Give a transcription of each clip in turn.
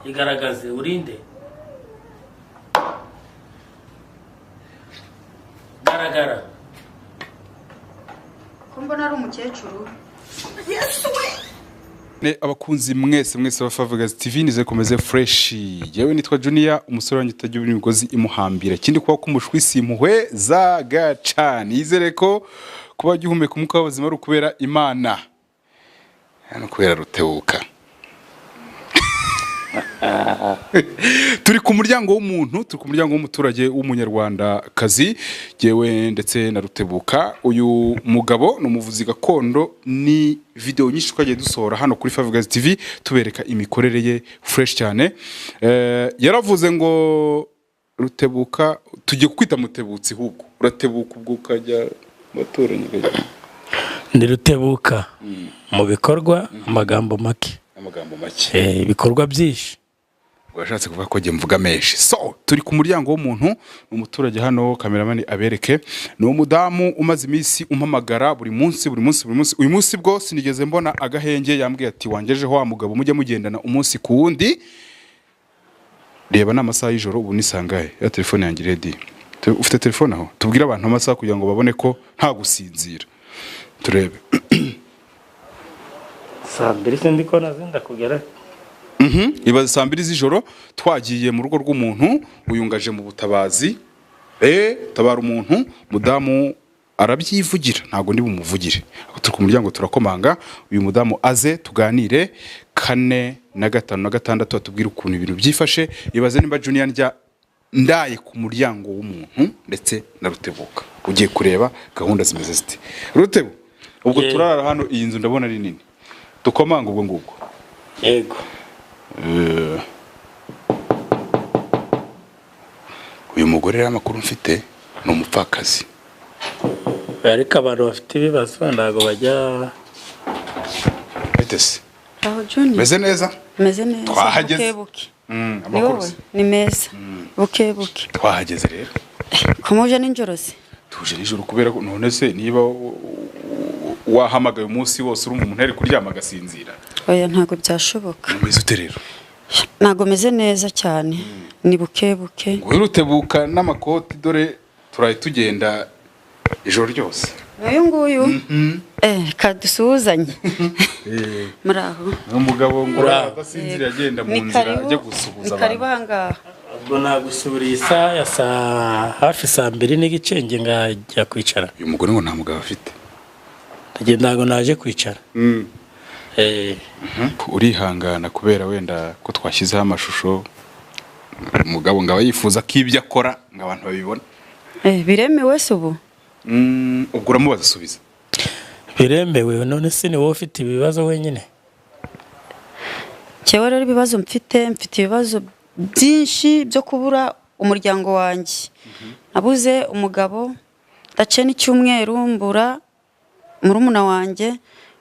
igaragaze urinde garagara ko mbona ari umukecuru. abakunzi mwese ba Favugaz TV nize komeze fresh. Yewe nitwa Junior, umusore wanyu utagira imigozi imuhambira. Kindi kuba kumushwisi impuhwe za gacani. Yizere ko kuba gihumeka umwuka w'ubuzima ari ukubera Imana. Hano kubera Rutebuka. Turi ku muryango w'umuntu, turi ku muryango w'umuturage w'umunyarwanda kazi, jewe ndetse na Rutebuka. Uyu mugabo no muvuzi gakondo, ni video nyinshi twagiye dusohora hano kuri Favugaz TV tubereka imikorere ye fresh cyane. Yaravuze ngo Rutebuka tujye kwita Mutebutsi hubwo uratebuka ubwo ukajya batoranye gaje. Ndi Rutebuka mu bikorwa amagambo make. Ibikorwa byinshi. Washatse kuvuga ko nge mvuga menshi. So turi ku muryango w'umuntu, umuturage hano cameraman abereke. Ni umudamu umaze iminsi umpamagara buri munsi. Uyu munsi bwo sinigeze mbona agahenge, yambwiye ati wangejeho wa mugabo mujye mugendana umunsi ku wundi. Reba n'amasaha y'ijoro ubu nisangaye. Ya telefone yanjye ready. Ufite telefone aho? Tubwire abantu amasaha kugira ngo babone ko nta gusinzira. Turebe. Sambiri sindi ko nazinda kugera. Ibaze saa 2 z'ijoro twagiye mu rugo rw'umuntu uyungaje mu butabazi. Tabara umuntu, mudamu arabyivugira, ntago ndi bumuvugire. Turi ku muryango turakomanga, uyu mudamu aze tuganire 4 na 5 na 6 atubwira ukuntu ibintu byifashe. Ibaze nimba Junior njya ndaye ku muryango w'umuntu ndetse na Rutebuka. Ugiye kureba gahunda zimeze zite. Rutebu, ubwo turara hano iyi nzu ndabona ari nini. Tukomanga ubwo ngubwo. Yego. Uyu mugore amakuru mfite no mupfakazi. Ariko abantu bafite ibibazo ndago bajya Betese. Aho Junior. Meze neza? Meze neza. Twahageze. Amakuru ni meza. Bukebuke. Twahageze rero. Kumuje ninjoro se. Tuje nijoro kubera ko none se niba wahamagaye umunsi wose uri umuntu ari kuryama gasinzira. Oya ntago byashoboka. Meze ute rero? Nago meze neza cyane. Ni bukebuke. Ngo Rutebuka n'amakoti dore turaye tugenda ijoro ryose. Uyu nguyu kadusuzanye. Muraho. Umugabo ngo adasinzira agenda mu nzira ajya gusuhuza abantu. Ni karibanga. Ubwo nagusubiriye isaha ya hafi saa 2 n'igicenge ngajya kwicara. Uyu mugore ngo nta mugabo afite. Ndago naje kwicara. Urihangana kubera wenda ko twashyizeho amashusho. Umugabo ngaba yifuza ko ibyo akora ngo abantu babibona. Biremewe se ubu? Ubwo uramubaza asubiza. Biremewe none se ni wowe ufite ibibazo wenyine? Cyewe rero ibibazo mfite ibibazo byinshi byo kubura umuryango wanjye. Nabuze umugabo ndace n'icyumweru mbura murumuna wanjye.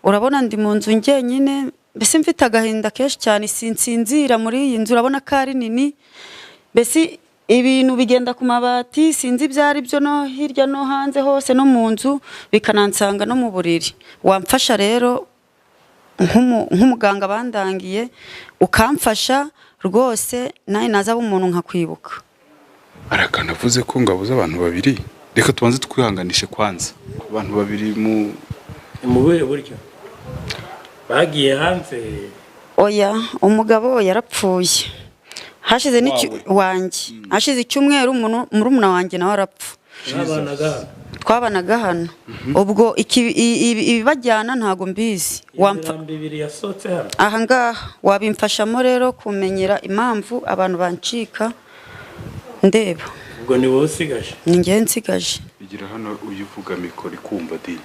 Urabona ndi mu nzu njyenyine, mbese mfite agahinda kenshi cyane, sinsinzira muri iyi nzu. Urabona ko ari nini, mbese ibintu bigenda ku mabati, sinzi byari byo no hirya no hanze hose no mu nzu, bikanansanga no mu buriri. Wamfasha rero nk'umuganga bandangiye ukamfasha rwose, naye nazaba umuntu nkakwibuka. Arakanavuze ko ngabuze abantu babiri. Reka tubanze twihanganishe kwanza. Abantu babiri mu buhe buryo bagiye hanze. Oya, umugabo yarapfuye. Hashize hashize icyumweru murumuna wanjye nawe arapfa. Twabanaga hano. Ubwo ibibajyana ntago mbizi. Aha ngaha wabimfashamo rero kumenyera impamvu abantu bancika ndeba. Ubwo ni wowe usigaje? Ni njye nsigaje. Igira hano uyivuga mikoro ikumva di.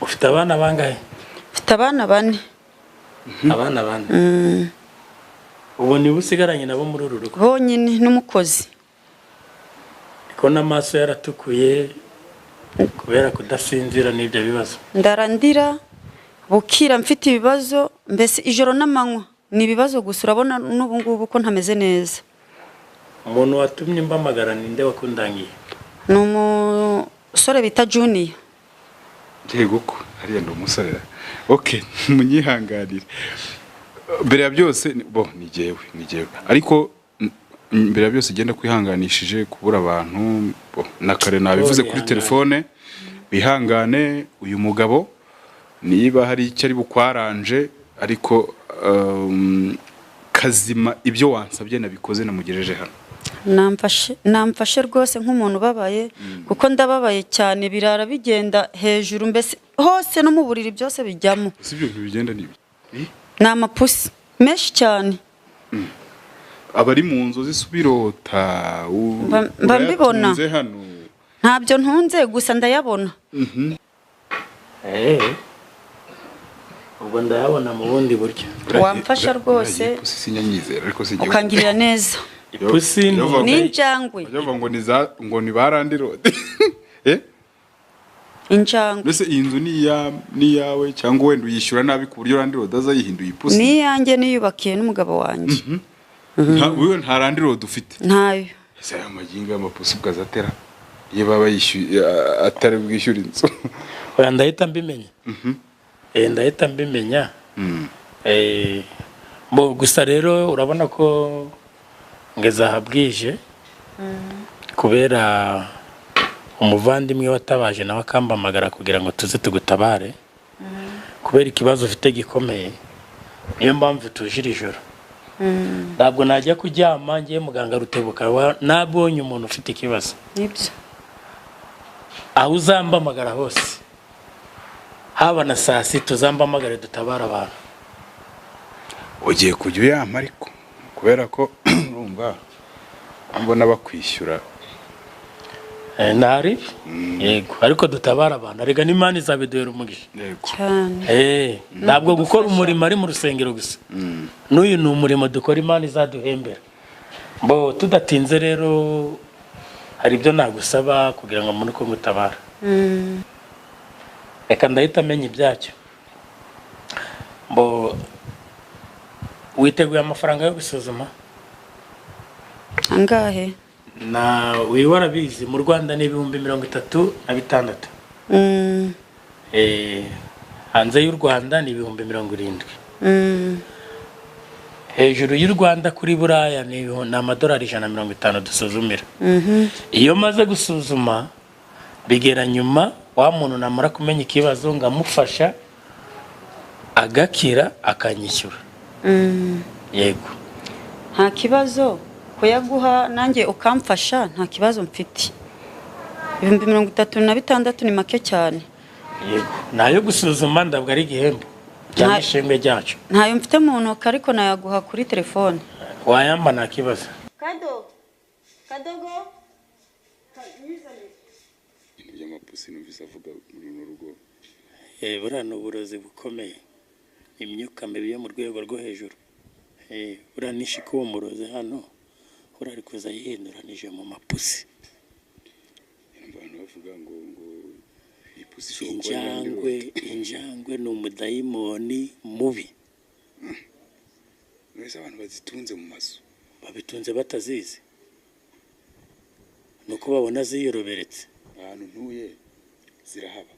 Ufite abana bangahe? Mfite abana 4. Abana 4. Ubu ni usigaranye nabo muri uru rugo? Bonyine n'umukozi. Ko n'amaso yaratukuye kubera kudasinzira n'ibyo bibazo. Ndarandira bukira mfite ibibazo, mbese ijoro n'amanywa ni ibibazo gusa. Urabona n'ubu ngubu ko ntameze neza. Umuntu watumye mbamagara ninde wakundangiye? Ni umusore bita Junior. Yego ko hariya ndo umusore. Okay, munyihanganire. mbere ya byose ni jyewe ariko mbere ya byose genda kwihanganishije kubura abantu na kare nabivuze kuri telefone bihangane uyu mugabo niba hari icyo ari bukwaranje ariko kazima ibyo wansabye nabikoze namugejeje hano namfashe rwose nk'umuntu ubabaye kuko ndababaye cyane birara bigenda hejuru mbese hose no mu buriri byose bijyamo si ibyo bigenda nibi ni amapusi menshi cyane abari mu nzozi subirota mba mbibona hano ntabyo ntunze gusa ndayabona ubwo ndayabona mu bundi buryo wamfasha rwose ukangirira neza ipusi n'injangwe ngo ni barandirode injangwe mbese iyi nzu ni iyawe cyangwa wenda uyishyura nabi ku buryo randirode aza yihinduye ipusi ni iyanjye niyubakiye n'umugabo wanjye nta randirode ufite ntayo ese aya magingo y'amapusi bwazatera iyo baba yishyuye atari bwishyura inzu oya ndahita mbimenya gusa rero urabona ko ngeze aha bwije kubera umuvandimwe watabaje nawe akambamagara kugira ngo tuze tugutabare kubera ikibazo ufite gikomeye niyo mpamvu tujira ijoro ntabwo najya kuryama ngiye muganga Rutebuka nabonye umuntu ufite ikibazo nibyo aho uzambamagara hose haba na saa sita uzambamagare dutabara abantu ugiye kujya uyama ariko kubera ko urumva mbona bakwishyura ntari yego ariko dutabara abantu arega n'Imana izabiduhera umugisha cyane ntabwo gukora umurimo ari mu rusengero gusa n'uyu ni umurimo dukora Imana izaduhembera tudatinze rero hari ibyo nagusaba kugira ngo mbone uko ngutabara reka ndahita amenya ibyacyo witeguye amafaranga yo gusuzuma angahe warabizi mu Rwanda ni 36,000 hanze y'u Rwanda ni 70,000 hejuru y'u Rwanda kuri Buraya ni amadolari 150 dusuzumira iyo maze gusuzuma bigera nyuma wa muntu namara kumenya ikibazo ngamufasha agakira akanyishyura yego nta kibazo kuyaguha nanjye ukamfasha nta kibazo mfite 36,000 ni make cyane yego nayo gusuzuma ndabwo ari igihembo cy'ishimwe ryacu ntayo mfite mu ntoki ariko nayaguha kuri telefone wayamba nta kibazo kadogo by'amapusi numvise avuga muri rugo buriya ni uburozi bukomeye imyuka mibi yo mu rwego rwo hejuru buriya nishika uwo murozi hano ari kuza yihinduranije mu mapusi abantu bavuga ngo ipusi injangwe ni umudayimoni mubi mwese abantu bazitunze mu mazu babitunze batazizi nuko babona ziyoroberetse ahantu ntuye zirahaba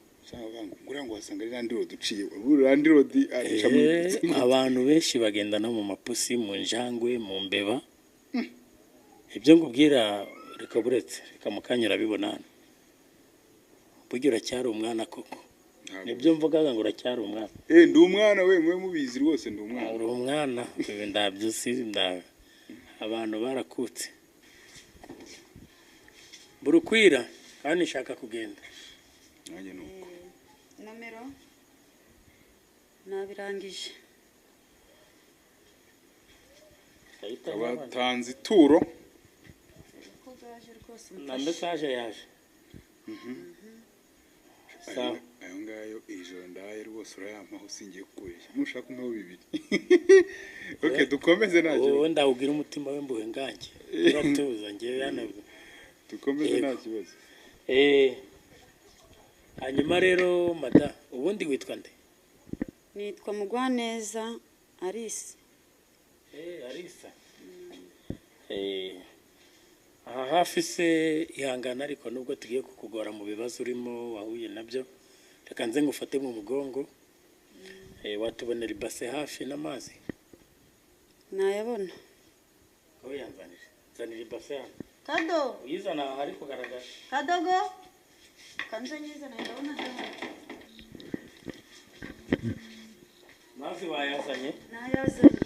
ngura ngo wasanga ari randirode uciye randirode abantu benshi bagenda no mu mapusi mu njangwe mu mbeba ibyo ngubwira reka buretse reka mukanyura bibona hano buryo uracyari umwana koko nibyo mvugaga ngo uracyari umwana ndi umwana we mwe mubizi rwose ndi umwana uri umwana ndabyusi abantu barakutse burukwira kandi nshaka kugenda nanjye nuko nomero nabirangije abatanze ituro na message yaje ayo ngayo ijoro ndaye rwose urayampaho singiye kubeshya nushaka umpaho 2 dukomeze nacyo wowe ndawugira umutima we mbuhe ngange uratuza ngewe yanabwo dukomeze nta kibazo hanyuma rero mada ubundi witwa nde nitwa Mugwaneza Alice Alisa aha hafi se ihangana ariko nubwo tugiye kukugora mu bibazo urimo wahuye nabyo reka nze ngufate mu mugongo watubonera ibase hafi n'amazi nayabona. Ko yanzanije. Zanira ibase hano. Kado. Uyizana hari kugaragara. Kadogo. Kanze nyizana ndabona hano. Mafi wayazanye? Nayazanye.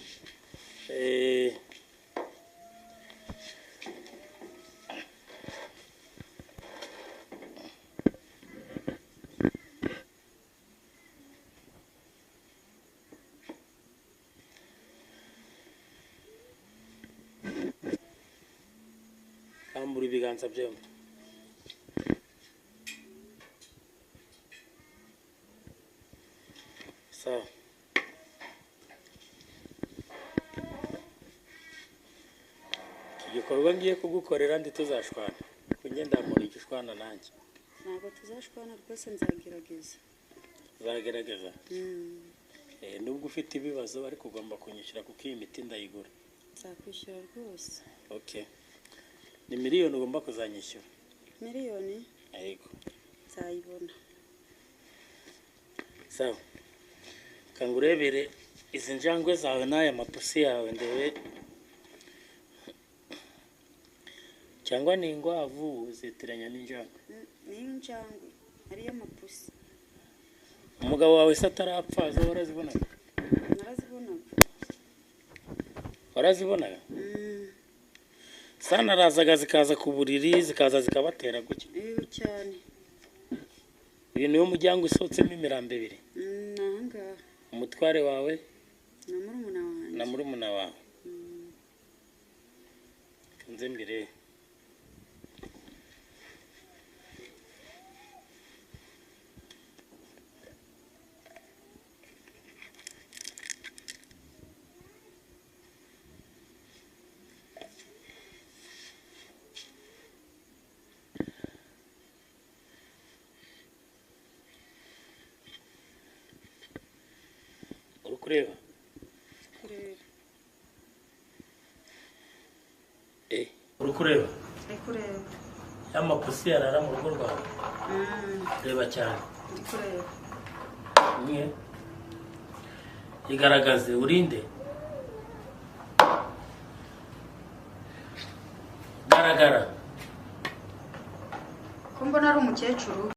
Kambura ibiganza byombi. Sawa. Igikorwa ngiye kugukorera ndi tuzashwana. Kugenda muri igishwana nanjye. Ntabwo tuzashwana rwose nzagerageza. Zagerageza. Nubwo ufite ibibazo ariko ugomba kunyishyura kuko iyi miti ndayigura. Nzakwishyura rwose. Okay. Ni miliyoni ugomba kuzanyishyura. Miliyoni? Yego. Nzayibona. Sawa. Kangurebere izi njangwe zawe n'aya mapusi yawe ndebe cyangwa ni ingwavu zitiranya n'injangwe. Ni injangwe ariyo mapusi. Umugabo wawe se atarapfa zo warazibonaga? Narazibonaga. Warazibonaga? Sana arazaga zikaza ku buriri zikaza zikabatera guki? Cyane. Uyu niwo muryango usohotsemo imirambo ibiri. Nanga. Umutware wawe na murumuna wawe. Nze mbere. Kureba. Urukureba. Kureba. Amapusi yarara mu rugo rwawe. Reba cyane. Kureba. Mwe. Igaragaze urinde. Garagara. Ko mbona ari umukecuru.